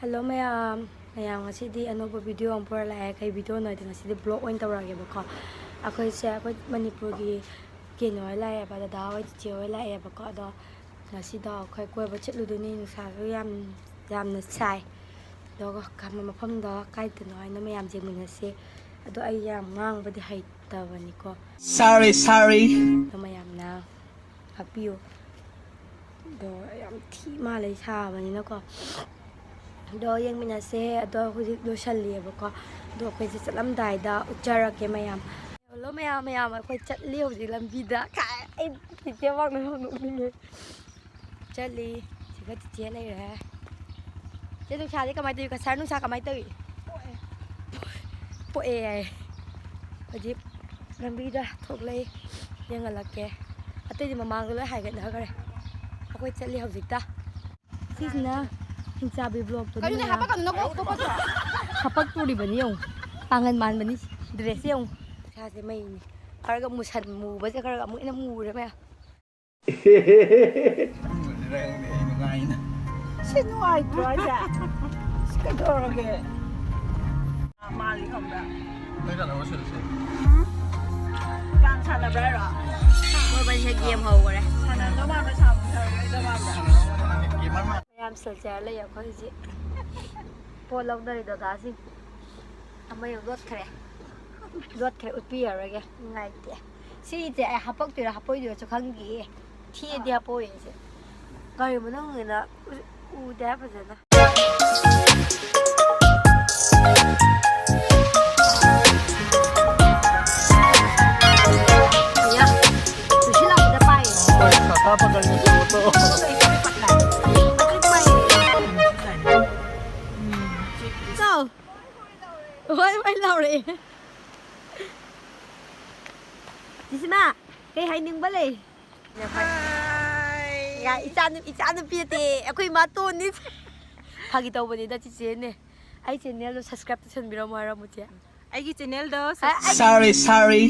Hello mayam ngasi anova video ang pura la kay video na din ngasi vlog oin tawrage ba ko akoy se akoy manipur gi kino la ba da dawai che oi la ba ko do ngasi da akoy koi ba chetlu du ni sa so yam na sai do ga kam mafam da kai te noi na mayam je mun ngasi ado ai yam ngang ba di hai ta ba ni ko sorry do mayam na happy do yam thi ma lai sa ba ni na ko do yang minase ado hudik do shalli ba ko do ko je chalam dai da uchara ke mayam lo mayam ko chatli hudik lambi da ka ai ti wak na no ni chatli siga ti che lai ra je du kha di kamai tu ka sar nu sa kamai tu po e ai hudik lambi da thok lai yang ala ke ate di mamang lo hai ga na ka re ko chatli hudik ta sisna Hinsabi vlog to ni. Kaya hapak ano ko pa sa. Hapak to di ba niyo? Pangan man ba ni dress yung. Sa si may ni. Karga musan mu ba sa karga mo ina mu ra maya. Nungai na. Sino ay to sa? Skador ke. Mali kom da. Nai da mo sel sel. Kan sana bra. Mo ba sa game ho ra. Sana no ma ba sa mo da ba da. Game ma. Yam sel cha la ya ko ji. Po long da ri da da sin. Amay rot khare. Rot khare upi ra ge. Ngai te. Si te ai hapak tu ra hapoi du cho khang gi. Thi di hapoi se. Kai mo nang na u da ba na. Ya. Tu sila da pai. Kata pa kan ni foto. Ôi mày lâu rồi. Chị xem à, cái hai nương bớt đi. Ya, isan pia te, aku ima tu ni. Pagi tahu bani dah cici ni. Ai channel lo subscribe tu sen bira mara mucia. Aigi channel do Sorry. sorry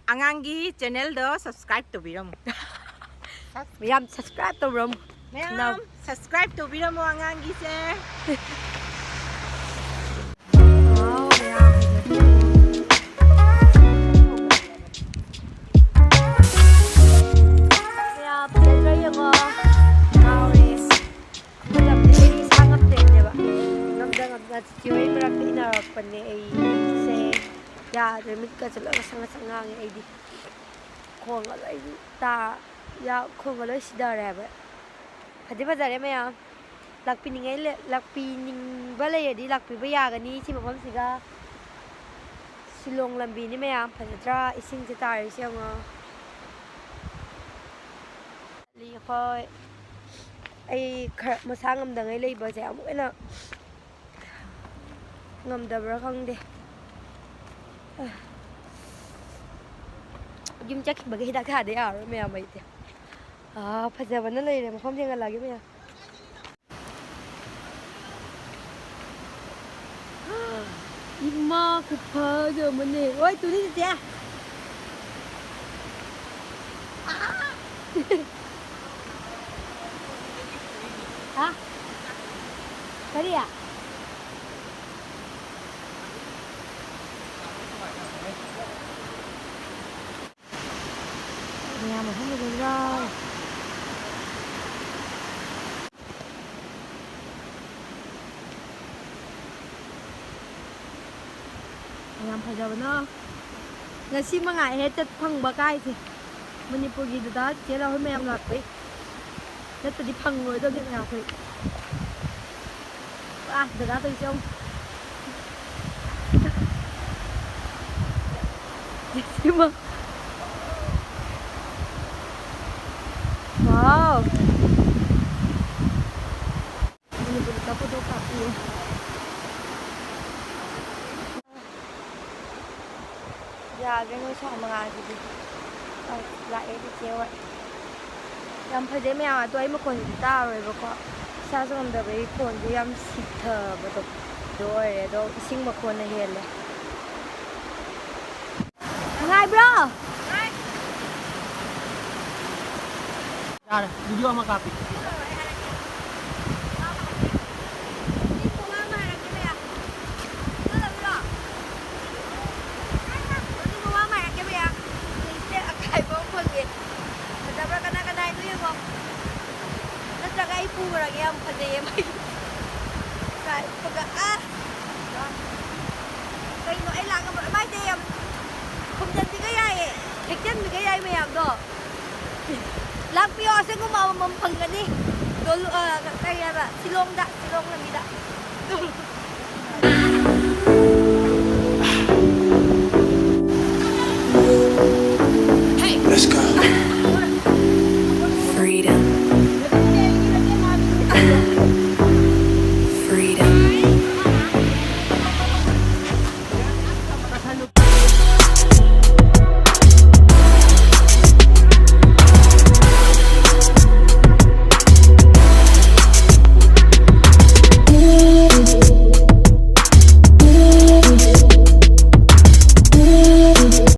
angangi channel do subscribe to biram Mayam subscribe tu ram. Ma'am subscribe to biram angangi se Wow, mayam. Mayam, jadi yang mau ni. Mayam ni sangat teh ba. Ngam cici ay berak ina pani ay se ya remit ka jelo sangat ay di. Khong ay ta ya khong ay sida ra ba. Phadi bazar mayam. Lakpi ning balay di lakpi baya gani si mapam siga silong lambi ni mayam phadra ising se tar siang li khoi ai masa ngam dangai lei ba ja amuk ena ngam da bra khang de yum chak ba ge da kha de ya mayam mai te phadja ban lei re mapam jeng la ge mayam Ima kepa je mana? Oi, tu ni dia. Hah? Tadi ya? Nhà mà không được rồi. Yang pada benar. Nasi mangai hetat pang bagai sih. Manipur gitu dah. Cila hoi mayam lapik. Hetat tadi pang ngoi tu dia ngapik. Ah, dah tu siang. Nasi mang. Wow. Manipur kapu tu kapu. Ya, cái ngôi sao mà ngài gì lại đi chiều vậy. Làm phải thế mèo à, tôi ấy một con gì ta rồi bác ạ. Sao xong được với con thì em xịt thở và tục rồi đó sinh một con này hiền này. Ngài bro. Ada video sama Kapi. ꯌꯥꯝ ꯐꯖꯩꯌꯦ ꯃꯩ ꯀꯩꯅꯣ ꯑꯩ ꯂꯥꯛꯑꯒ ꯃꯥꯏꯁꯦ ꯌꯥꯝ ꯈꯨꯝꯖꯟꯕꯤꯒ ꯌꯥꯏꯌꯦ ꯊꯦꯛꯆꯟꯕꯤꯒ ꯌꯥꯏ ꯃꯌꯥꯝꯗꯣ ꯂꯥꯛꯄꯤꯌꯣ ꯑꯁꯦꯡꯕ ꯑꯃꯃꯝ ꯐꯪꯒꯅꯤ ꯀꯩ ꯍꯥꯏꯕ ꯁꯤꯂꯣꯡ ꯂꯝꯕꯤꯗ